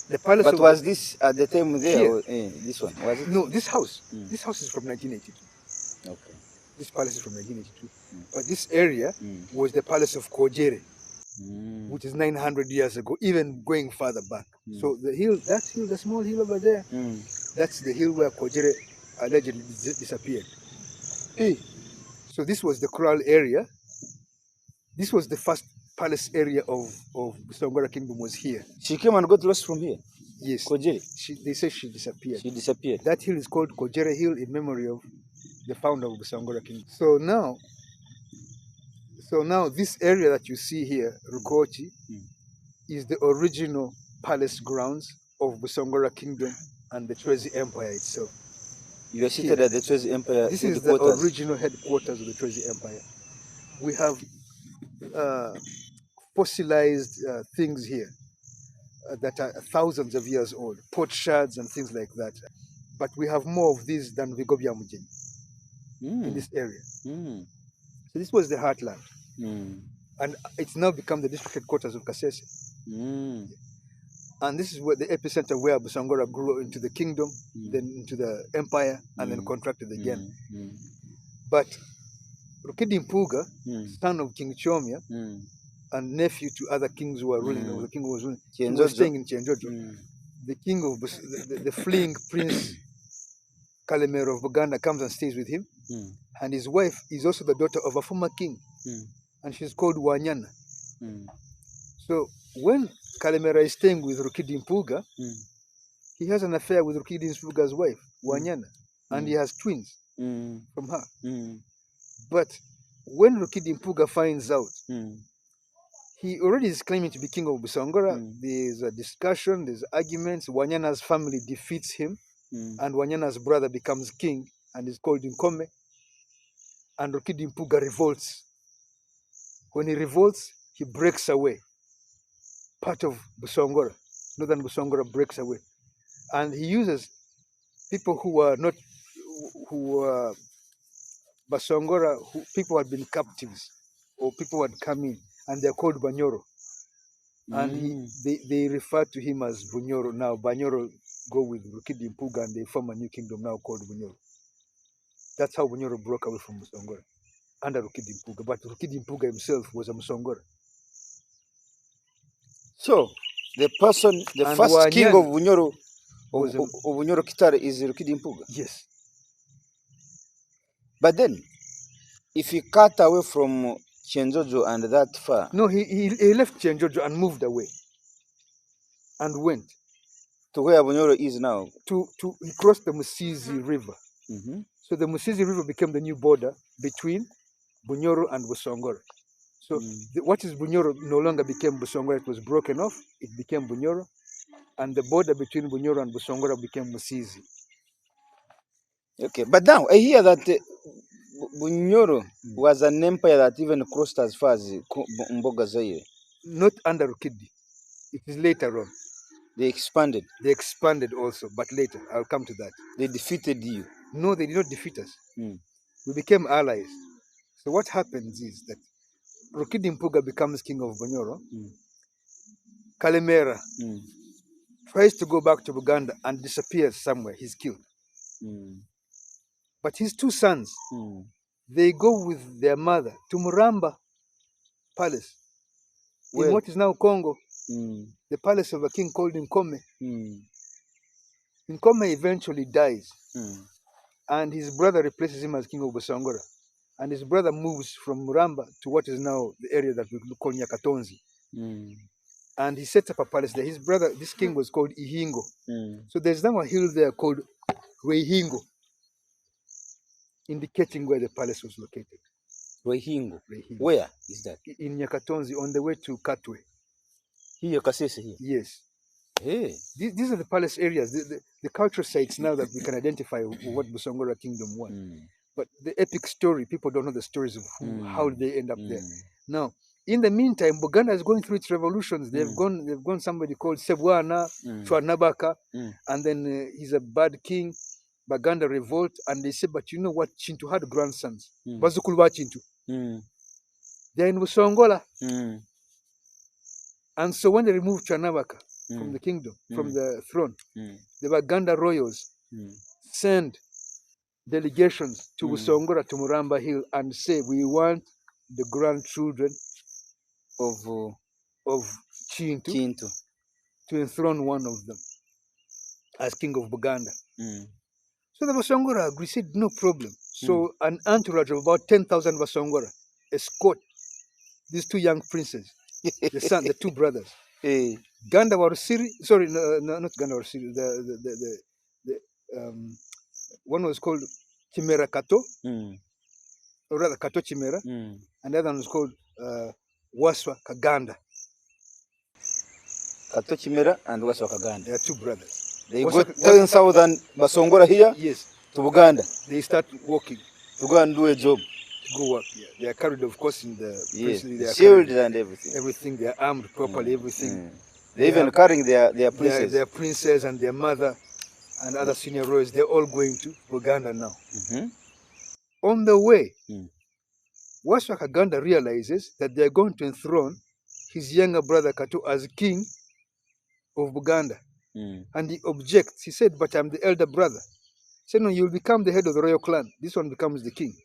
the palace. But was this at the time there? Or, this one was it? No, this house. This house is from 1982. Okay. This palace is from 1982. But this area was the palace of Kojere. Which is 900 years ago, even going further back. So the small hill over there, that's the hill where Kojere allegedly disappeared. So this was the Kral area. This was the first palace area of Busongora Kingdom was here. She came and got lost from here? Yes. Kojere? They say she disappeared. She disappeared. That hill is called Kojere Hill in memory of the founder of Busongora Kingdom. So now this area that you see here, Rukochi, is the original palace grounds of Busongora Kingdom and the Cwezi Empire itself. You are seated at the Cwezi Empire. This is the original headquarters of the Cwezi Empire. We have fossilized things here that are thousands of years old, potsherds and things like that. But we have more of these than Vigobia Mujini in this area. So this was the heartland. And it's now become the district headquarters of Kasese. And this is where the epicenter where Busongora grew into the kingdom, then into the empire, and then contracted again. But Rukidi Mpuga, son of King Chomya, and nephew to other kings who were ruling, the king who was ruling, he was staying in Chenjojo. The king of the fleeing prince Kalemera of Buganda comes and stays with him, and his wife is also the daughter of a former king, and she's called Wanyana. So when Kalemera is staying with Rukidi Mpuga, he has an affair with Rukidi Mpuga's wife, Wanyana, and he has twins from her. But when Rukidi Mpuga finds out, he already is claiming to be king of Busongora. There's a discussion, there's arguments. Wanyana's family defeats him, and Wanyana's brother becomes king and is called Nkome. And Rukidi Mpuga revolts. When he revolts, he breaks away part of Busongora Northern Busongora breaks away. And he uses people who are not, who are Basongora, people who had been captives, or people who had come in, and they're called Banyoro. And they refer to him as Bunyoro. Now Banyoro go with Rukidi Mpuga and they form a new kingdom now called Bunyoro. That's how Bunyoro broke away from Busongora, under Rukidi Mpuga. But Rukidi Mpuga himself was a Musongora. So the first Wanyani king of Bunyoro, of Bunyoro Kitare, is Rukidi Mpuga. Yes. But then, if he cut away from Chenjojo and that far. No, he left Chenjojo and moved away. And went. To where Bunyoro is now? He crossed the Musizi River. So the Musizi River became the new border between Bunyoro and Busongora. So what is Bunyoro no longer became Busongora. It was broken off. It became Bunyoro. And the border between Bunyoro and Busongora became Musizi. Okay, but now I hear that Bunyoro was an empire that even crossed as far as Mboga Zaire. Not under Rukidi. It is later on. They expanded. They expanded also, but later. I'll come to that. They defeated you. No, they did not defeat us. We became allies. So what happens is that Rukidi Mpuga becomes king of Bunyoro. Kalemera tries to go back to Buganda and disappears somewhere. He's killed. But his two sons, they go with their mother to Muramba Palace, in what is now Congo, the palace of a king called Nkome. Nkome eventually dies, and his brother replaces him as king of Busongora. And his brother moves from Muramba to what is now the area that we call Nyakatonzi. And he sets up a palace there. His brother, this king, was called Ihingo. So there's now a hill there called Rwehingo, indicating where the palace was located. Rwehingo. Where is that? In Nyakatonzi, on the way to Katwe. Here, Kasese here. Yes. Hey. These are the palace areas, the cultural sites now that we can identify what Busongora kingdom was. But the epic story, people don't know the stories of how they end up there. Now, in the meantime, Buganda is going through its revolutions. They've gone somebody called Sebwana, Chwanabaka, and then he's a bad king. Baganda revolt, and they say, but you know what? Chintu had grandsons. Bazukulwa Chintu. They're in Busongola. And so when they removed Chwanabaka from the kingdom, from the throne, the Baganda royals send delegations to Busongora, to Muramba Hill, and say, we want the grandchildren of Chintu to enthrone one of them as king of Buganda. So the Busongora agreed, said, no problem. So an entourage of about 10,000 Busongora escort these two young princes, the two brothers. Ganda Warusiri, sorry, no, not Ganda Warusiri, the one was called Chimera Kato, or rather Kato Chimera, and the other one was called Waswa Kaganda. Kato Chimera and Waswa Kaganda. They are two brothers. They go 10,000 Busongora here to Buganda. They start walking. To go and do a job. To go work, yeah. They are carried, of course, in the shields and everything. Everything, they are armed properly, everything. They're even carrying their princess. Their princess and their mother and other senior royals, they're all going to Buganda now. On the way, Waswa Kaganda realizes that they're going to enthrone his younger brother Kato as king of Buganda. And he objects. He said, but I'm the elder brother. He said, no, you'll become the head of the royal clan. This one becomes the king.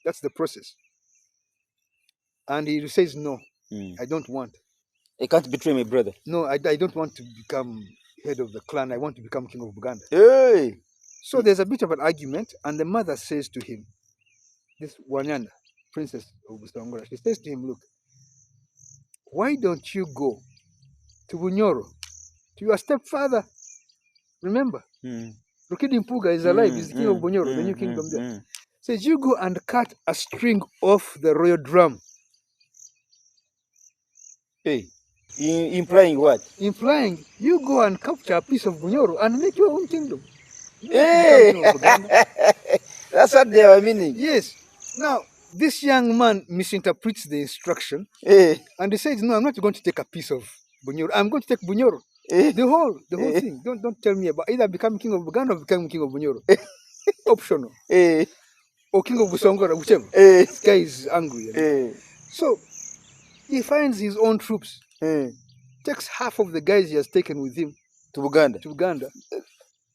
That's the process. And he says, no, I don't want. I can't betray my brother. No, I don't want to become head of the clan. I want to become king of Buganda. Hey! So there's a bit of an argument, and the mother says to him, this Wanyana, princess of Busongora, she says to him, look, why don't you go to Bunyoro, to your stepfather? Remember, Rukidi Mpuga is alive. He's the king of Bunyoro, the new kingdom there. Says, you go and cut a string off the royal drum. Hey, implying what? Implying you go and capture a piece of Bunyoro and make your own kingdom. Hey! That's what they are meaning. Yes. Now, this young man misinterprets the instruction. And he says, no, I'm not going to take a piece of Bunyoro. I'm going to take Bunyoro. The whole thing. Don't tell me about either becoming king of Buganda or becoming king of Bunyoro. Optional. Or king of Busongora, whichever. This guy is angry. So he finds his own troops. Takes half of the guys he has taken with him To Buganda.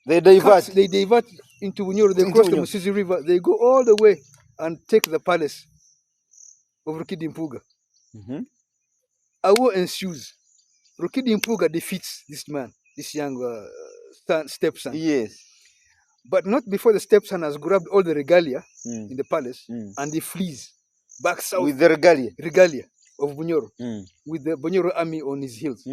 They divert into Bunyoro. They cross the Musizi River. They go all the way and take the palace of Rukidi Mpuga. A war ensues. Rukidi Mpuga defeats this man, this young stepson. Yes. But not before the stepson has grabbed all the regalia in the palace and he flees back south. With the regalia? Regalia of Bunyoro. With the Bunyoro army on his heels.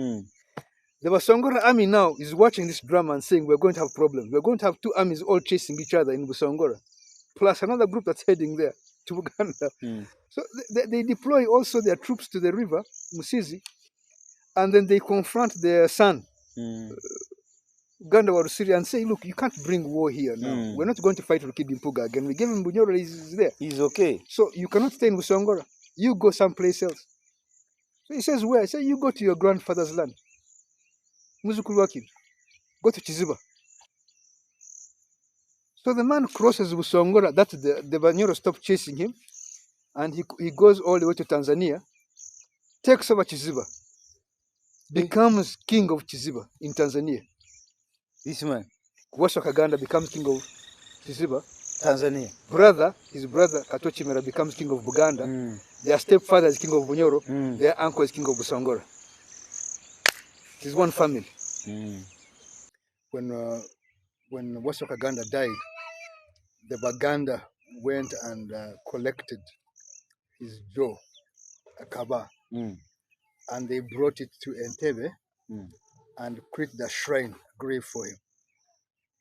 The Busongora army now is watching this drama and saying, we're going to have problems. We're going to have two armies all chasing each other in Busongora, plus another group that's heading there to Buganda. So they deploy also their troops to the river, Musizi, and then they confront their son, Uganda Warusiri, and say, look, you can't bring war here now. We're not going to fight Rukidi Mpuga again. We gave him Bunyoro, he's there. He's okay. So you cannot stay in Busongora. You go someplace else. So he says, where? I say, you go to your grandfather's land. Muzukuru wake, go to Chiziba. So the man crosses Busongora. That's the Banyoro stop chasing him, and he goes all the way to Tanzania, takes over Chiziba, becomes king of Chiziba in Tanzania. This man, Waswa Kaganda, becomes king of Chiziba. Tanzania. His brother Kato Chimera becomes king of Buganda. Their stepfather is king of Bunyoro. Their uncle is king of Busongora. It is one family. When Waswa Kaganda died, the Baganda went and collected his jaw, a kaba, and they brought it to Entebbe and created a shrine, grave for him.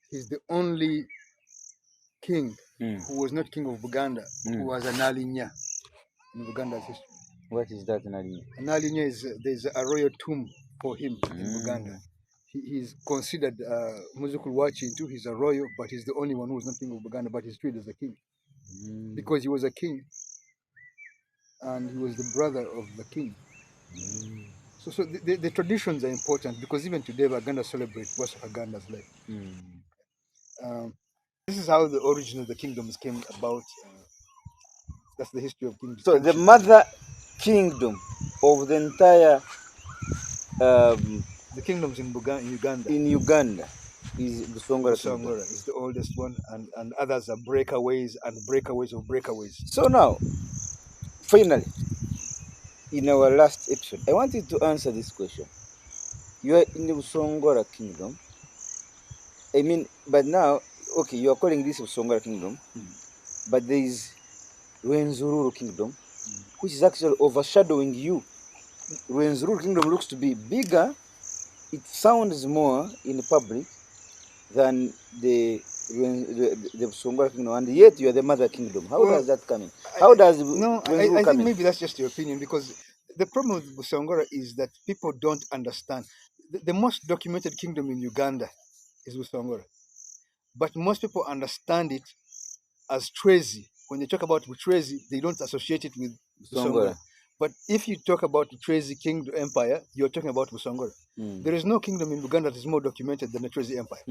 He's the only king who was not king of Buganda, who was an Alinya in Buganda's history. What is that, Nalinya? An Alinya is there's a royal tomb for him in Buganda. He's considered Muzukulu Wachi too. He's a royal, but he's the only one who was not king of Buganda, but he's treated as a king because he was a king and he was the brother of the king. So the traditions are important because even today Baganda celebrate Waswa Kaganda's life. This is how the origin of the kingdoms came about. That's the history of kingdoms. So the mother kingdom of the entire the kingdoms in Uganda. In Uganda is Busongora. Busongora is the oldest one, and others are breakaways and breakaways of breakaways. So now, finally, in our last episode, I want you to answer this question. You are in the Busongora kingdom. I mean, but now, okay, you are calling this Busongora kingdom, but there is Rwenzururu kingdom, which is actually overshadowing you. Rwenzururu kingdom looks to be bigger. It sounds more in public than the Busongora kingdom, and yet you are the mother kingdom. How does that come in? How does I think maybe that's just your opinion, because the problem with Busongora is that people don't understand. The most documented kingdom in Uganda is Busongora, but most people understand it as Cwezi. When they talk about Cwezi, they don't associate it with Busongora. But if you talk about the Cwezi Kingdom Empire, you're talking about Busongora. There is no kingdom in Buganda that is more documented than the Cwezi Empire.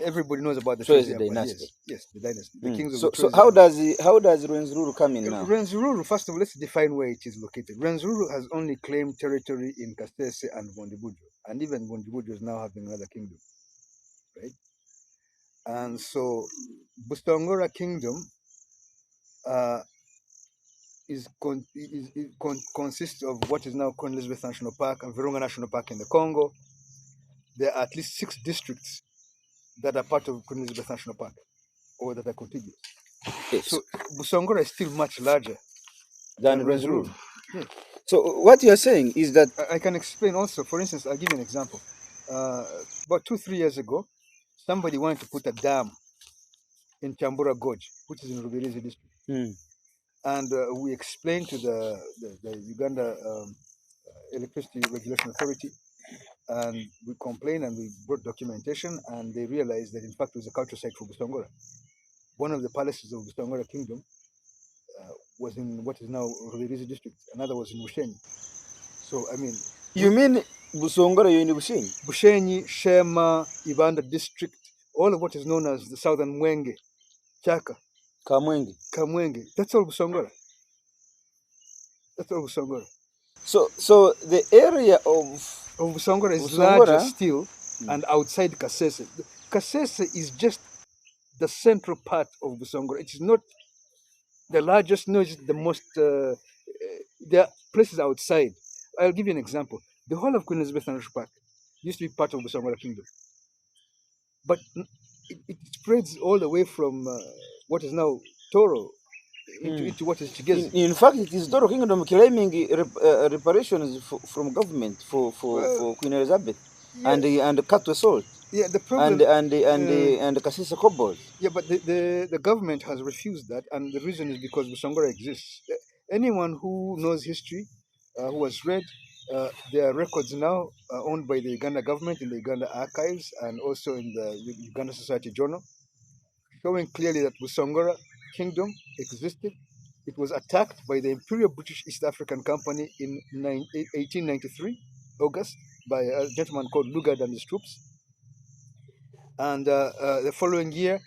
Everybody knows about the Cwezi Empire. Dynasty. Yes, the dynasty. The kings so of the how does Rwenzururu come in now? Rwenzururu, first of all, let's define where it is located. Rwenzururu has only claimed territory in Kasese and Bondibujo, and even Bondibujo is now having another kingdom, right? And so Busongora Kingdom consists of what is now Queen Elizabeth National Park and Virunga National Park in the Congo. There are at least 6 districts that are part of Queen Elizabeth National Park, or that are contiguous. Yes. So Busongora is still much larger than Rwenzururu. Yeah. So what you are saying is that... I can explain also. For instance, I'll give you an example. About 2-3 years ago, somebody wanted to put a dam in Chambura Gorge, which is in Rubirizi district. And we explained to the Uganda Electricity Regulation Authority, and we complained and we brought documentation, and they realized that in fact it was a cultural site for Busongora. One of the palaces of Busongora Kingdom was in what is now Rubirizi district. Another was in Mushenyi. So I mean, you mean Busongora, you're in Bushenyi. Bushenyi, Shema, Ibanda district, all of what is known as the southern Mwenge, Chaka, Kamwenge. That's all Busongora. That's all Busongora. So the area of Busongora is Busongora, larger still and outside Kasese. Kasese is just the central part of Busongora. It is not the largest, no, it's the most, there are places outside. I'll give you an example. The whole of Queen Elizabeth National Park used to be part of Busongora Kingdom. But it spreads all the way from what is now Toro into what is Chwezi. In fact, it is Toro Kingdom claiming reparations from government for Queen Elizabeth and the cattle sold. Yeah, the problem and the Kasisa Kobold. Yeah, but the government has refused that, and the reason is because Busongora exists. Anyone who knows history, who has read, there are records now owned by the Uganda government in the Uganda archives and also in the Uganda Society Journal, showing clearly that Busongora Kingdom existed. It was attacked by the Imperial British East African Company in 1893, August, by a gentleman called Lugard and his troops. And the following year,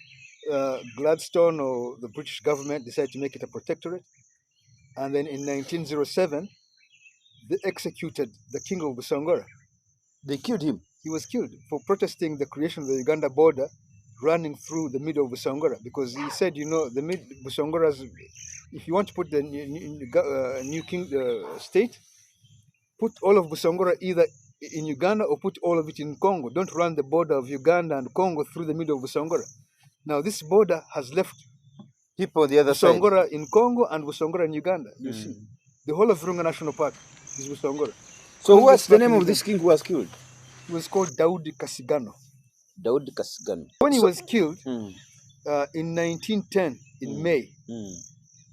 Gladstone or the British government decided to make it a protectorate. And then in 1907, they executed the king of Busongora. They killed him. He was killed for protesting the creation of the Uganda border running through the middle of Busongora, because he said, the Busongora's, if you want to put the new king state, put all of Busongora either in Uganda or put all of it in Congo. Don't run the border of Uganda and Congo through the middle of Busongora. Now this border has left people the other side. Busongora in Congo and Busongora in Uganda. You see, the whole of Virunga National Park is Busongora. So what's the name of this king who was killed? He was called Daudi Kasigano. Daudi Kasigano. When he was killed in 1910, in May,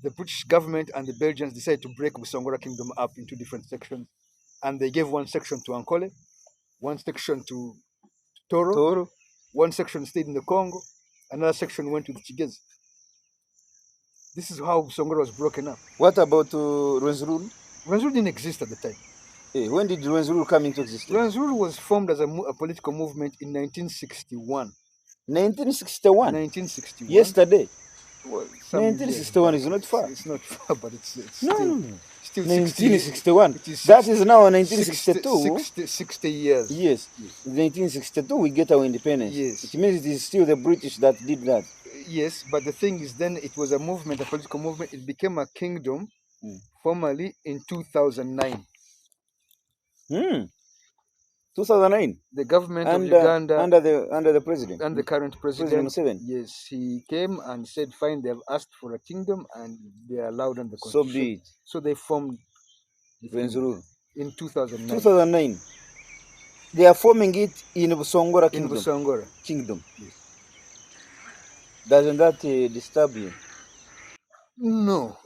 the British government and the Belgians decided to break Busongora Kingdom up into different sections. And they gave one section to Ankole, one section to Toro, one section stayed in the Congo, another section went to the Chwezi. This is how Busongora was broken up. What about Rwenzururu? Rwenzururu didn't exist at the time. Hey, when did Rwenzururu come into existence? Rwenzururu was formed as a political movement in 1961. 1961? 1961. Yesterday? Well, 1961 is not far. It's not far, but it's no, still, no. Still 1961. That is now 1962. 60 years. Yes. 1962 we get our independence. Yes. It means it is still the British that did that. Yes, but the thing is, then it was a movement, a political movement. It became a kingdom formally in 2009. 2009. The government of Uganda under the president, and the current president, President Museveni. Yes, he came and said, "Fine, they have asked for a kingdom, and they are allowed under the constitution." So be it. So they formed Rwenzururu in 2009. 2009. They are forming it in Busongora Kingdom. In Busongora Kingdom. Yes. Doesn't that disturb you? No.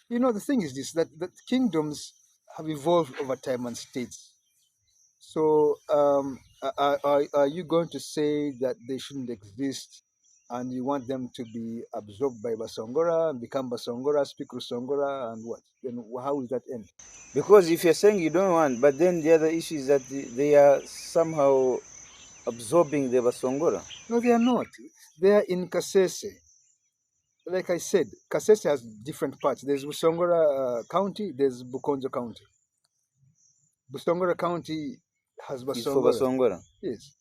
The thing is this: that kingdoms have evolved over time and states. So, are you going to say that they shouldn't exist, and you want them to be absorbed by Busongora and become Busongora, speak Busongora, and what? Then how will that end? Because if you're saying you don't want, but then the other issue is that they are somehow absorbing the Busongora. No, they are not. They are in Kasese. Like I said, Kasese has different parts. There's Busongora County, there's Bukonjo County. Busongora County has Busongora. Yes.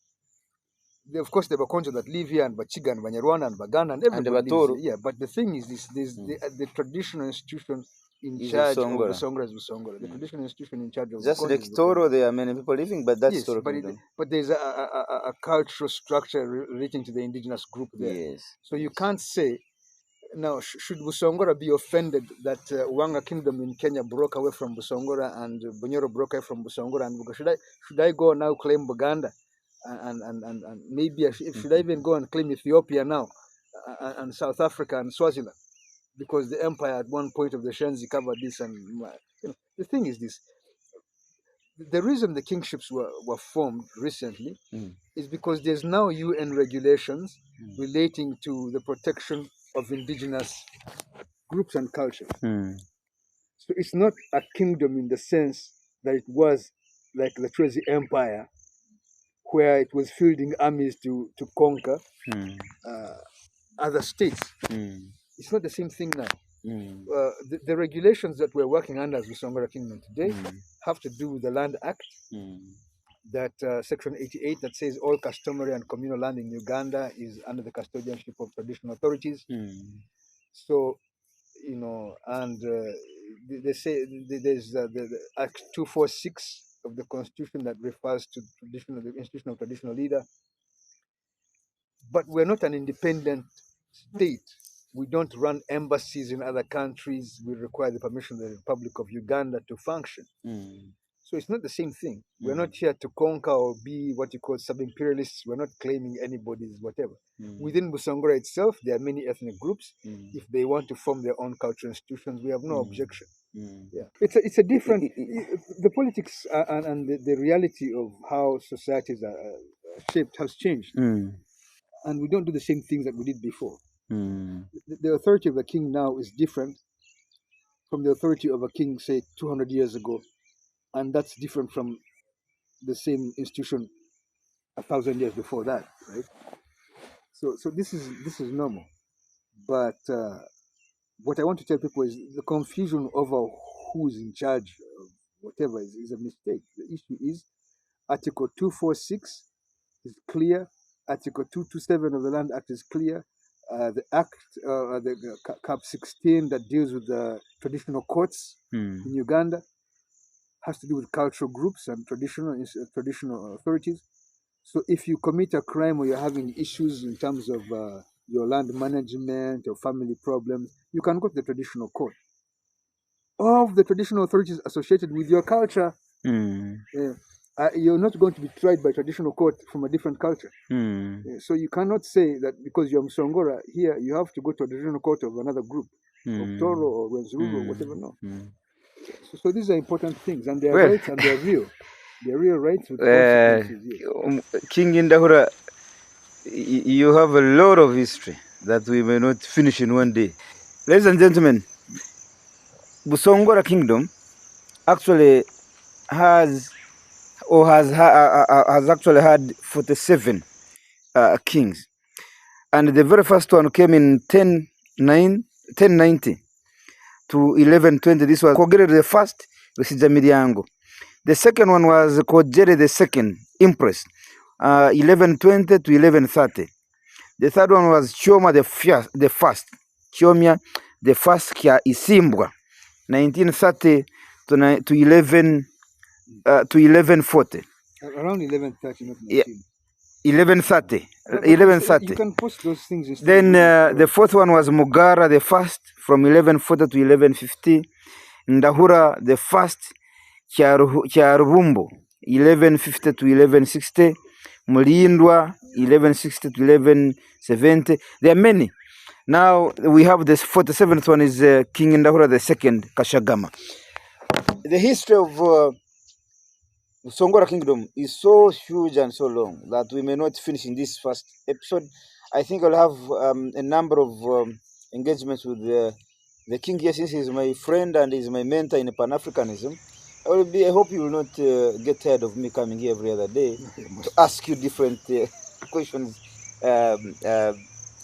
Of course, the Bakonjo that live here, and Bachiga, and Banyarwanda, and Baganda, and everybody lives here. Yeah, but the thing is this: there's the traditional institution in charge of Busongora is Busongora. The traditional institution in charge of just like Toro, there are many people living, but that's Toro. But there's a cultural structure relating to the indigenous group there. Yes. So you can't say, now, should Busongora be offended that Wanga Kingdom in Kenya broke away from Busongora and Bunyoro broke away from Busongora? And should I go now claim Buganda? And maybe should I even go and claim Ethiopia now and South Africa and Swaziland? Because the empire at one point of the Shenzi covered this. And the thing is this. The reason the kingships were formed recently is because there's now UN regulations relating to the protection of indigenous groups and cultures. So it's not a kingdom in the sense that it was like the Chwezi Empire, where it was fielding armies to conquer other states. It's not the same thing now. The regulations that we're working under as Busongora Kingdom today have to do with the Land Act, that Section 88 that says all customary and communal land in Uganda is under the custodianship of traditional authorities. So, you know, and they say there's the Act 246 of the Constitution that refers to the institution of traditional leader. But we're not an independent state. We don't run embassies in other countries. We require the permission of the Republic of Uganda to function. So it's not the same thing. We're not here to conquer or be what you call sub-imperialists. We're not claiming anybody's whatever. Within Busongora itself, there are many ethnic groups. If they want to form their own cultural institutions, we have no objection. Yeah, it's a different, the politics and the reality of how societies are shaped has changed. And we don't do the same things that we did before. The authority of a king now is different from the authority of a king, say, 200 years ago. And that's different from the same institution 1,000 years before that, right? So this is normal. But what I want to tell people is the confusion over who's in charge of whatever is a mistake. The issue is Article 246 is clear. Article 227 of the Land Act is clear. The Act, the Cap 16 that deals with the traditional courts in Uganda has to do with cultural groups and traditional authorities. So if you commit a crime or you're having issues in terms of your land management or family problems, you can go to the traditional court of the traditional authorities associated with your culture. You're not going to be tried by traditional court from a different culture. So you cannot say that because you're Busongora here, you have to go to a traditional court of another group, of Toro or Rwenzururu or whatever. No. So these are important things, and they're rights and they're real. They're real rights with consequences. King Ndahura, you have a lot of history that we may not finish in one day. Ladies and gentlemen, Busongora Kingdom actually has actually had 47 kings, and the very first one came in 1090 to 1120. This was Kogere the first, Miryango. The second one was Kojere the second, Empress, 1120 to 1130. The third one was Choma the first, Chomia the first Kya Isimbwa, 1930 to 1140. Around 1130, not 19. Yeah. 1130. 1130. You can post those things. Then the fourth one was Mugara the first, from 1140 to 1150. Ndahura the first, Kyarubumbo, 1150 to 1160. Mulindwa, 1160 to 1170. There are many. Now we have this 47th one is King Ndahura the second, Kashagama. The history of Busongora Kingdom is so huge and so long that we may not finish in this first episode. I think I'll have a number of engagements with the king here, since he's my friend and he's my mentor in Pan-Africanism. I hope you will not get tired of me coming here every other day to ask you different questions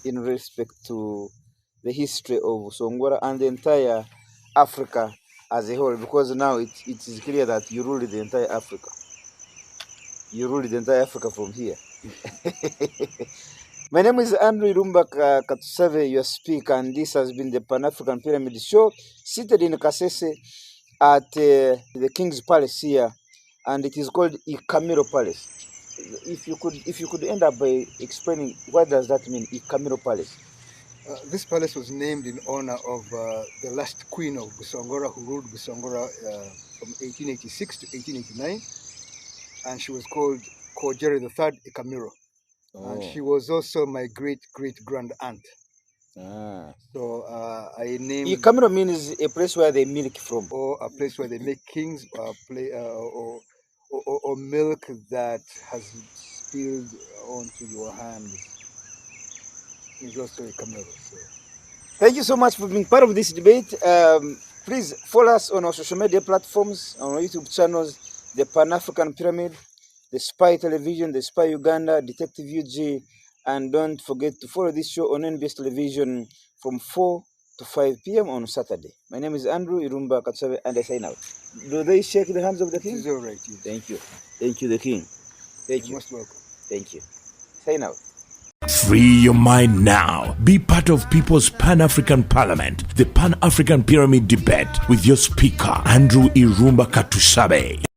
in respect to the history of Busongora and the entire Africa as a whole, because now it is clear that you rule the entire Africa. You rule the entire Africa from here. My name is Andrew Irumba Katusave, your speaker, and this has been the Pan-African Pyramid Show, seated in Kasese at the King's Palace here, and it is called Ikamiro Palace. If you could end up by explaining what does that mean, Ikamiro Palace. This palace was named in honor of the last queen of Busongora, who ruled Busongora from 1886 to 1889, and she was called Kojere III Ikamiro. And she was also my great-great-grand aunt. So I named... Ikamiro means a place where they milk from. Or a place where they make kings, or milk that has spilled onto your hands. Is also a camera. So. Thank you so much for being part of this debate. Please follow us on our social media platforms, on our YouTube channels, the Pan-African Pyramid, the Spy Television, the Spy Uganda, Detective UG, and don't forget to follow this show on NBS Television from 4 to 5 p.m. on Saturday. My name is Andrew Irumba Katsabe, and I sign out. Do they shake the hands of the king? It's all right. Yes. Thank you. Thank you, the king. Thank You're you. most welcome. Thank you. Sign out. Free your mind now. Be part of People's Pan-African Parliament, the Pan-African Pyramid Debate with your speaker, Andrew Irumba Katusabe.